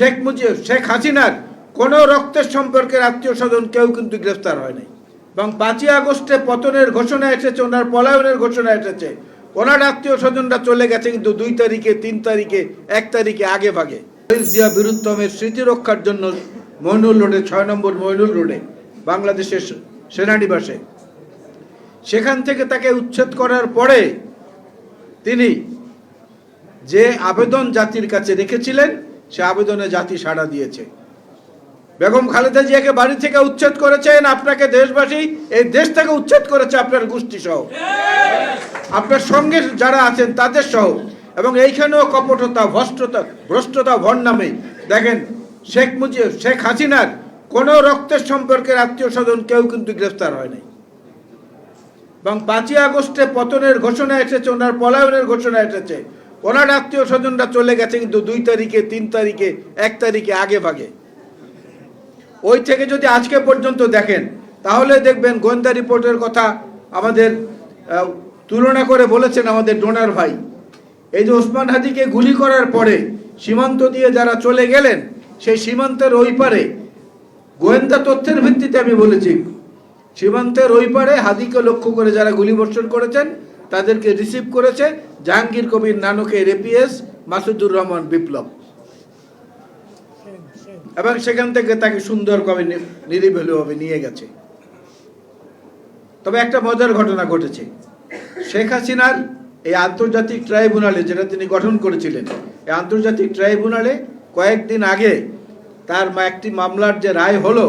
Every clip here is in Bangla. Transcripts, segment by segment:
শেখ হাসিনার কোনো রক্তের সম্পর্কের আত্মীয় স্বজন কেউ কিন্তু গ্রেফতার হয় নাই এবং ৫ই আগস্টে পতনের ঘোষণা এসেছে, ওনার পলায়নের ঘোষণা এসেছে, ওনার আত্মীয় স্বজনরা চলে গেছে কিন্তু ২ তারিখে, ৩ তারিখে, ১ তারিখে আগে ভাগে। শহীদ জিয়া বীরুত্তমের স্মৃতি রক্ষার জন্য মইনুল রোডে ৬ নম্বর মইনুল রোডে বাংলাদেশের সেনানিবাসে সেখান থেকে তাকে উচ্ছেদ করার পরে তিনি যে আবেদন জাতির কাছে রেখেছিলেন সে আবেদনে জাতি সাড়া দিয়েছে। বেগম খালেদা জিয়াকে বাড়ি থেকে উচ্ছেদ করেছেন, আপনাকে দেশবাসী এই দেশ থেকে উচ্ছেদ করেছে, আপনার গোষ্ঠী সহ, আপনার সঙ্গে যারা আছেন তাদের সহ। এবং এইখানেও কপটতা, ভ্রষ্টতা ভণ্ডামি দেখেন। শেখ হাসিনার কোনো রক্তের সম্পর্কের আত্মীয় স্বজন কেউ কিন্তু গ্রেফতার হয় নাই এবং ৫ই আগস্টে পতনের ঘোষণা এসেছে, ওনার পলায়নের ঘোষণা এসেছে, ওনার আত্মীয় স্বজনরা চলে গেছে কিন্তু ২ তারিখে, ৩ তারিখে, ১ তারিখে আগে ভাগে। ওই থেকে যদি আজকে পর্যন্ত দেখেন তাহলে দেখবেন গোয়েন্দা রিপোর্টের কথা আমাদের তুলনা করে বলেছেন আমাদের ডোনার ভাই। এই যে ওসমান হাদিকে গুলি করার পরে সীমান্ত দিয়ে যারা চলে গেলেন, সেই সীমান্তের ওই পারে গোয়েন্দা তথ্যের ভিত্তিতে আমি বলেছি, সীমান্তের ওই পারে হাদিকে লক্ষ্য করে যারা গুলিবর্ষণ করেছেন তাদেরকে রিসিভ করেছে জাহাঙ্গীর কবির নানকের এপিএস মাসুদুর রহমান বিপ্লব, এবং সেখান থেকে তাকে সুন্দরভাবে নিরিবিলিভাবে নিয়ে গেছে। তবে একটা মজার ঘটনা ঘটেছে, শেখ হাসিনার এই আন্তর্জাতিক ট্রাইব্যুনালে যেটা তিনি গঠন করেছিলেন, এই আন্তর্জাতিক ট্রাইব্যুনালে কয়েকদিন আগে তার একটি মামলার যে রায় হলো,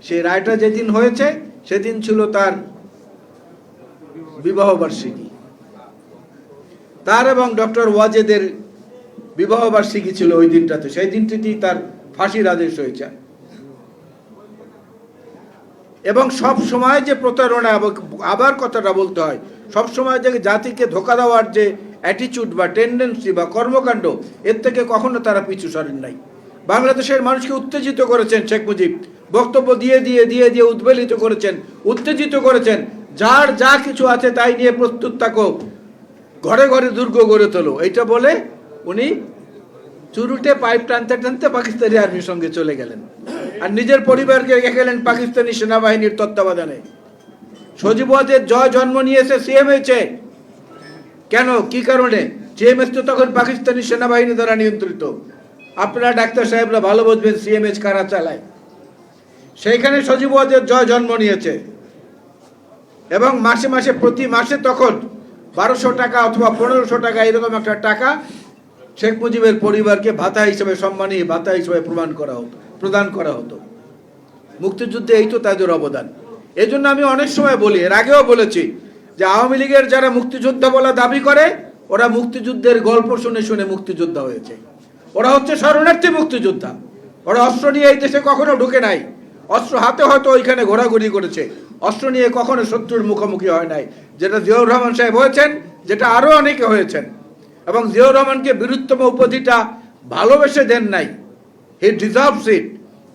সেই রায়টা যেদিন হয়েছে সেদিন ছিল তার বিবাহ বার্ষিকী। তার এবং ডক্টর ওয়াজেদের বিবাহ বার্ষিকী ছিল ওই দিনটাতে, সেই দিনটিতেই তার ফাঁসির আদেশ হয়েছে। এবং সব সময় যে প্রতারণা, আবার কথাটা বলতে হয়, সব সময় যে জাতিকে ধোঁকা দেওয়ার যে অ্যাটিচিউড বা টেন্ডেন্সি বা কর্মকাণ্ড, এর থেকে কখনো তারা পিছু সরেন নাই। বাংলাদেশের মানুষকে উত্তেজিত করেছেন শেখ মুজিব, বক্তব্য দিয়ে দিয়ে দিয়ে দিয়ে উদ্বেলিত করেছেন, উত্তেজিত করেছেন। যার যা কিছু আছে তাই নিয়ে প্রস্তুত থাকো, ঘরে ঘরে দুর্গ গড়ে তোলো, এইটা বলে উনি চুরুটে পাইপ টানতে টানতে পাকিস্তানি আর্মির সঙ্গে চলে গেলেন আর নিজের পরিবারকে রেখে গেলেন পাকিস্তানি সেনাবাহিনীর তত্ত্বাবধানে। সজীব ওয়াজেদ জয় জন্ম নিয়েছে সিএমএইচে, কেন, কি কারণে? সিএমএইচ তো তখন পাকিস্তানি সেনাবাহিনী দ্বারা নিয়ন্ত্রিত। আপনারা ডাক্তার সাহেবরা ভালো বুঝবেন সিএমএইচ কারা চালায়। সেইখানে সজীব ওয়াজেদ জয় জন্ম নিয়েছে এবং মাসে মাসে, প্রতি মাসে তখন ১২০০ টাকা অথবা ১৫০০ টাকা এরকম একটা টাকা শেখ মুজিবের পরিবারকে ভাতা হিসেবে, সম্মানী ভাতা হিসেবে প্রদান করা হতো। মুক্তিযুদ্ধে এই তো তাদের অবদান। এই জন্য আমি অনেক সময় বলি, এর আগেও বলেছি, যে আওয়ামী লীগের যারা মুক্তিযোদ্ধা বলা দাবি করে, ওরা মুক্তিযুদ্ধের গল্প শুনে শুনে মুক্তিযোদ্ধা হয়েছে। ওরা হচ্ছে শরণার্থী মুক্তিযোদ্ধা। ওরা অস্ত্র নিয়ে এই দেশে কখনো ঢুকে নাই, অস্ত্র হাতে হয়তো ওইখানে ঘোরাঘুরি করেছে, অস্ত্র নিয়ে কখনো শত্রুর মুখোমুখি হয় নাই, যেটা জিয়াউর রহমান সাহেব হয়েছেন, যেটা আরো অনেকে হয়েছেন। এবং জিয়াউর রহমানকে বীরুত্তম উপাধিটা ভালোবেসে দেন নাই, হি ডিজার্ভস ইট,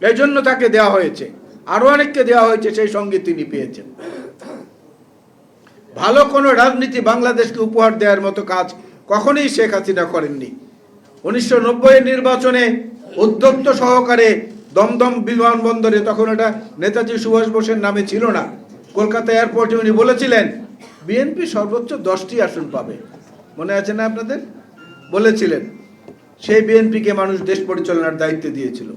এই জন্য তাকে দেওয়া হয়েছে, আরো অনেককে দেওয়া হয়েছে, সেই সঙ্গে তিনি পেয়েছেন। ভালো কোনো রাজনীতি বাংলাদেশকে উপহার দেওয়ার মতো কাজ কখনোই শেখ হাসিনা করেননি। ১৯৯০ নির্বাচনে উদ্যোক্ত সহকারে দমদম বিমানবন্দরে, তখন এটা নেতাজি সুভাষ বোসের নামে ছিল না, কলকাতা এয়ারপোর্টে উনি বলেছিলেন বিএনপি সর্বোচ্চ 10টি আসন পাবে, মনে আছে না আপনাদের? বলেছিলেন। সেই বিএনপিকে মানুষ দেশ পরিচালনার দায়িত্ব দিয়েছিল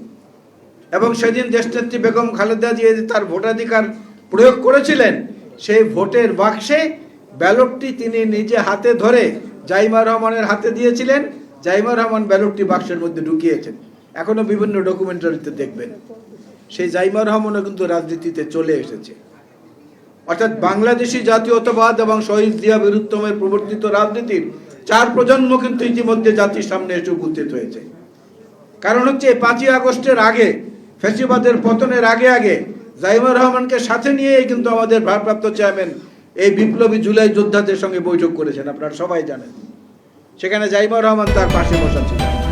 এবং সেদিন দেশনেত্রী বেগম খালেদা জিয়া তার ভোটাধিকার প্রয়োগ করেছিলেন, সেই ভোটের বাক্সে ব্যালটটি তিনি নিজে হাতে ধরে জাইমা রহমানের হাতে দিয়েছিলেন। জাইমা রহমান ব্যালটটি বাক্সের মধ্যে ঢুকিয়েছেন, এখনো বিভিন্ন ডকুমেন্টারিতে দেখবেন। সেই জাইমা রহমানও কিন্তু রাজনীতিতে চলে এসেছে। অর্থাৎ বাংলাদেশি জাতীয়তাবাদ এবং শহীদ জিয়া বীরুত্তমের প্রবর্তিত রাজনীতির 4 প্রজন্ম কিন্তু ইতিমধ্যে জাতির সামনে এসে উপস্থিত হয়েছে। কারণ হচ্ছে 5ই আগস্টের আগে, ফ্যাসিবাদের পতনের আগে আগে জাইমা রহমানকে সাথে নিয়েই কিন্তু আমাদের ভারপ্রাপ্ত চেয়ারম্যান এই বিপ্লবী জুলাই যোদ্ধাদের সঙ্গে বৈঠক করেছেন, আপনারা সবাই জানেন। সেখানে জাইমা রহমান তার পাশে বসা ছিলেন।